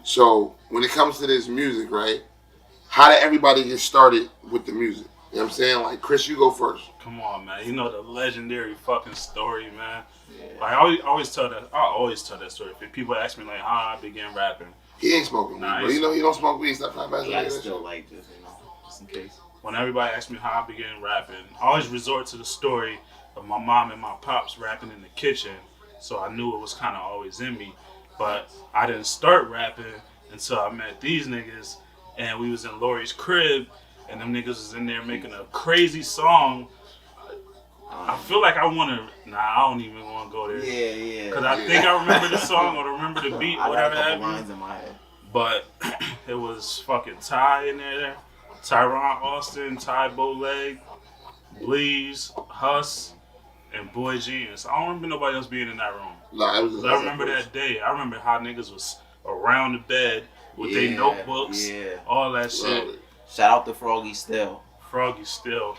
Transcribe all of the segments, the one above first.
So when it comes to this music, right? How did everybody get started with the music? You know what I'm saying? Like, Chris, you go first. Come on, man. You know the legendary fucking story, man. Like I always tell that. I always tell that story. If people ask me like how I began rapping, He ain't smoking weed, bro. You know he don't smoke weed. Stop trying to pass Yeah, I that still shit. like this, just in case. when everybody asks me how I began rapping, I always resort to the story of my mom and my pops rapping in the kitchen. So I knew it was kind of always in me. But I didn't start rapping until I met these niggas, and we was in Lori's crib, and them niggas was in there making a crazy song. I feel like I want to. Nah, I don't even want to go there. Yeah. Cause I think I remember the song or remember the beat, I whatever got a happened. couple lines in my head. But it was fucking Ty in there, Tyron Austin, Ty Bowleg, Bleeze, Huss, and Boy Genius. I don't remember nobody else being in that room. Nah, it was. I remember that day. I remember how niggas was around the bed with their notebooks, all that shit. Shout out to Froggy Still. Froggy Still.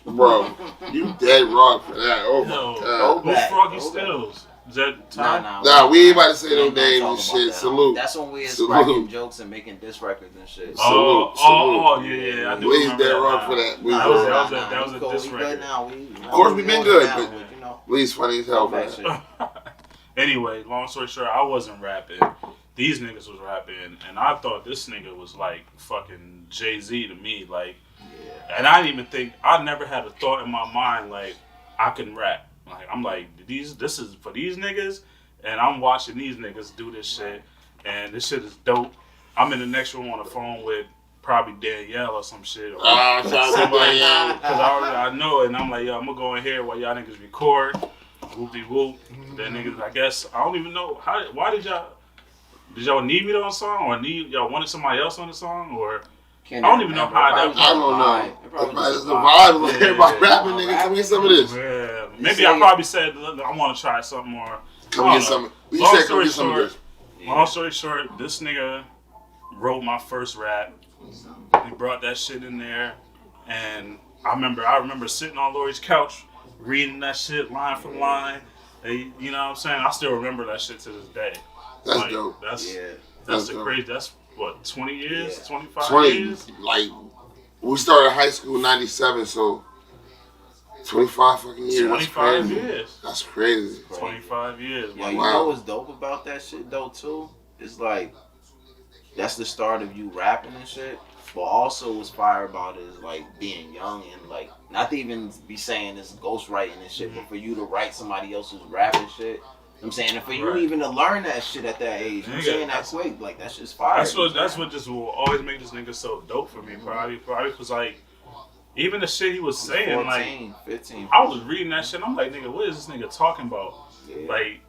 Bro, you dead wrong for that. Oh my god. Who's Froggy Stills? Is that Ty? Nah, we ain't about to say no names and shit. That. Salute. That's when we was cracking jokes and making diss records and shit. Salute. Yeah. I do We's remember dead that wrong now. for that. That was a diss record. Of course, we been good, but We's funny as hell for that. Anyway, long story short, I wasn't rapping. These niggas was rapping, and I thought this nigga was like fucking Jay-Z to me. Like, and I didn't even think, I never had a thought in my mind like I can rap. Like, I'm like, this is for these niggas, and I'm watching these niggas do this shit, and this shit is dope. I'm in the next room on the phone with probably Danielle or some shit. Or somebody else. Because I know it, and I'm like, yo, I'm gonna go in here while y'all niggas record. Whoop-de-whoop. Then niggas, I guess, I don't even know, why did y'all need me on the song, or y'all wanted somebody else on the song, or I don't even know how that was. I don't know. It's the vibe. Everybody rapping, nigga. Come get some of this. Yeah. Maybe I probably said, I want to try something more. Come get some. You said come get some of this. Long story short, this nigga wrote my first rap. He brought that shit in there, and I remember sitting on Lori's couch, reading that shit line for line. You know what I'm saying? I still remember that shit to this day. That's like, dope. That's the crazy. That's what, 20 years, 25 years. Like, we started high school in '97, so 25 fucking years. 25 years. That's crazy. 25 years. Yeah, you know what's dope about that shit though too? It's like that's the start of you rapping and shit. But also what's fire about it is like being young and like not to even be saying it's ghostwriting and shit, but for you to write somebody else's rap and shit. I'm saying, and for you even to learn that shit at that age, I'm saying that quick, like that's just fire. That's what just will always make this nigga so dope for me. Probably because like even the shit he was saying, 14, like 15. I was reading that shit. And I'm like, nigga, what is this nigga talking about? Like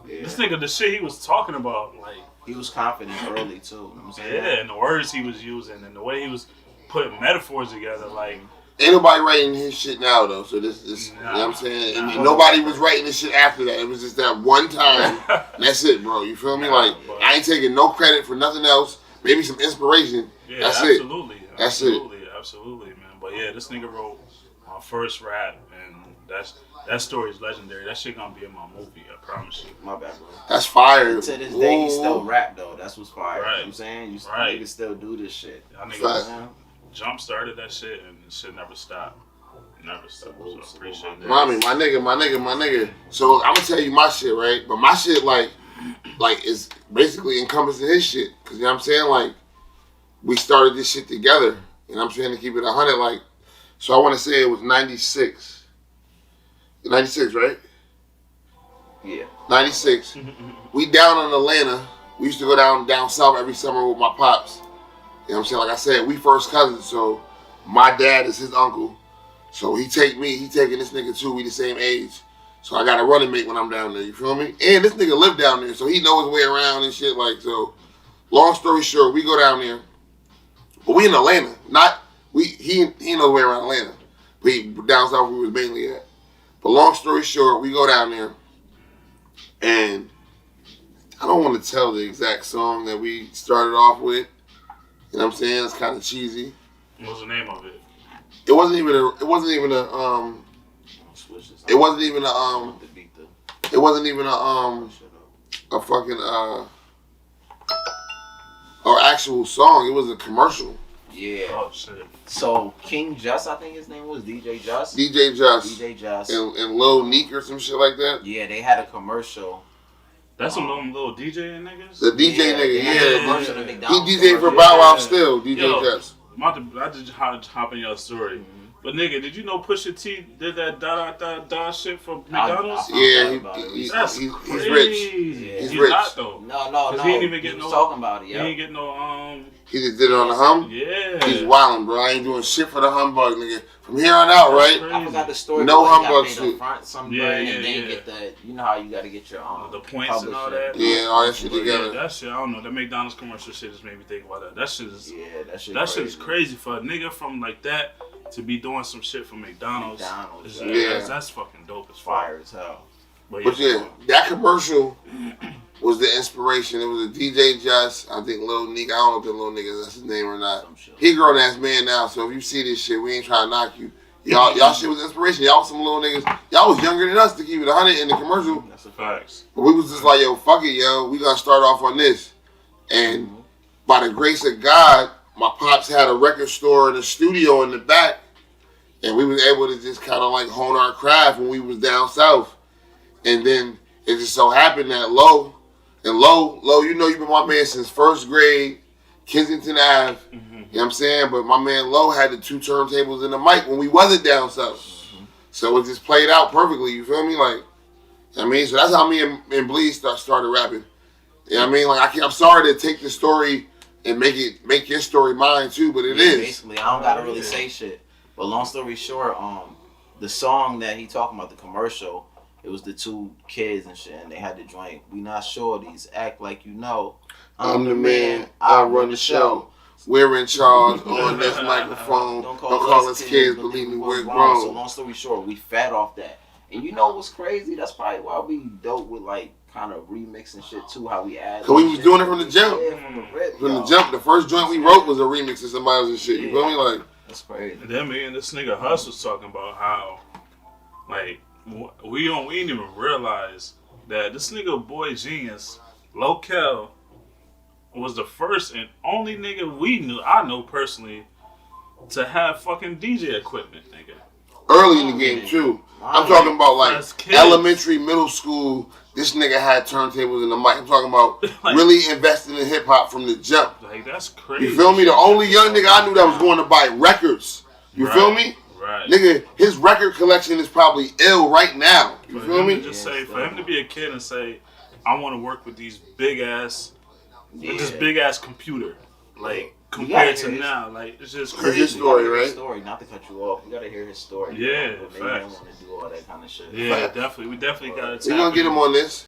this nigga, the shit he was talking about, like he was confident early too. You know what I'm saying? Yeah, and the words he was using and the way he was putting metaphors together, like. Ain't nobody writing his shit now though, so this you know what I'm saying? And nobody was writing this shit after that. It was just that one time. That's it, bro. You feel me? Like, I ain't taking no credit for nothing else. Maybe some inspiration. Yeah, that's absolutely. It. That's Absolutely, man. But yeah, this nigga wrote my first rap, and that story is legendary. That shit gonna be in my movie, I promise you. My bad, bro. That's fire. And to this day, he still rap though. That's what's fire. Right. You know what I'm saying? You niggas still do this shit. Y'all niggas jump started that shit, and the shit never stopped. Never stopped. So I appreciate that. Mommy, my nigga. So I'm gonna tell you my shit, right? But my shit like is basically encompassing his shit. Cause you know what I'm saying? Like, we started this shit together. You know what I'm saying? To keep it 100, like, so I want to say it was 96. 96, right? Yeah. 96. We down in Atlanta. We used to go down south every summer with my pops. You know what I'm saying? Like I said, we first cousins, so my dad is his uncle. So he taking this nigga too. We the same age. So I got a running mate when I'm down there, you feel me? And this nigga live down there, so he know his way around and shit. Like, so long story short, we go down there. But we in Atlanta. He know the way around Atlanta. But down south we was mainly at. But long story short, we go down there, and I don't want to tell the exact song that we started off with. You know what I'm saying? It's kind of cheesy. What's the name of it? It wasn't even a fucking actual song. It was a commercial. Yeah. Oh shit. So King Just, I think his name was DJ Just. DJ Just. DJ Just. And Lil Nique or some shit like that. Yeah, they had a commercial. That's some little DJing niggas. The DJ nigga, they had a commercial yeah. to McDonald's He DJ for commercial. Bow Wow still. DJ Yo, Just. I just hop in your story. But nigga, did you know Pusha T did that da shit for McDonald's? Yeah, That's he's crazy. rich. Yeah. He's He's rich. not though. No. He ain't even get was no. talking about it. He Yeah. ain't get no. He just did it on the hum. Yeah. He's wildin', bro. I ain't doing shit for the humbug, nigga. From here on out, right? I forgot the story. No but he got humbug paid shit. up front, some Yeah, brand, yeah, and then yeah. get the. You know how you got to get your The points and all that. Yeah, all that shit But together. yeah, that shit, I don't know. That McDonald's commercial shit just made me think about that. That shit is. Yeah, that shit. That shit is crazy for a nigga from like that to be doing some shit for McDonald's. Yeah. That's fucking dope as Fire as hell. But yeah, that commercial was the inspiration. It was a DJ Just, I think Lil Nique. I don't know if the Lil nigga that's his name or not. He a grown ass man now, so if you see this shit, we ain't trying to knock you. Y'all shit was inspiration. Y'all was some little niggas. Y'all was younger than us to keep it 100 in the commercial. That's a fact. But we was just like, yo, fuck it, yo. We gonna start off on this. And by the grace of God, my pops had a record store and a studio in the back. And we was able to just kind of like hone our craft when we was down south. And then it just so happened that Lo, you know you've been my man since first grade, Kensington Ave. You know what I'm saying? But my man Lo had the 2 turntables and the mic when we wasn't down south. So it just played out perfectly, you feel me? Like, I mean, so that's how me and Bleed started rapping. You know what I mean? Like, I'm sorry to take the story and make your story mine too, but it is. Basically, I don't gotta really say shit. But long story short, the song that he talking about, the commercial, it was the 2 kids and shit, and they had the joint. We not shorties, act like you know. I'm the man, I run the show. We're in charge on this microphone. Don't call us kids, believe me, we're grown. So long story short, we fed off that. And you know what's crazy? That's probably why we dope with like kind of remixing shit too, how we add. Cause we was doing it from the jump. Yeah, from the rip. From the jump, the first joint we wrote was a remix of somebody else's shit. You feel me? Like, that's crazy. And then me and this nigga Hus was talking about how, like, we didn't even realize that this nigga Boy Genius, Local, was the first and only nigga I know personally, to have fucking DJ equipment, nigga. Early in the game too. I'm talking about like kids. elementary, middle school. This nigga had turntables in the mic. I'm talking about Like, really investing in hip hop from the jump. Like, that's crazy. You feel me? The only young nigga I knew that was going to buy records. You feel me? Right. Nigga, his record collection is probably ill right now. You feel me? For him to be a kid and say, I want to work with these big ass, with this big ass computer, like compared to now, like it's just crazy. His story, right? Story, not to cut you off. You gotta hear his story. Yeah, Maybe facts. don't want to do all that kind of shit. Yeah, definitely. We definitely gotta. We gonna get him on this.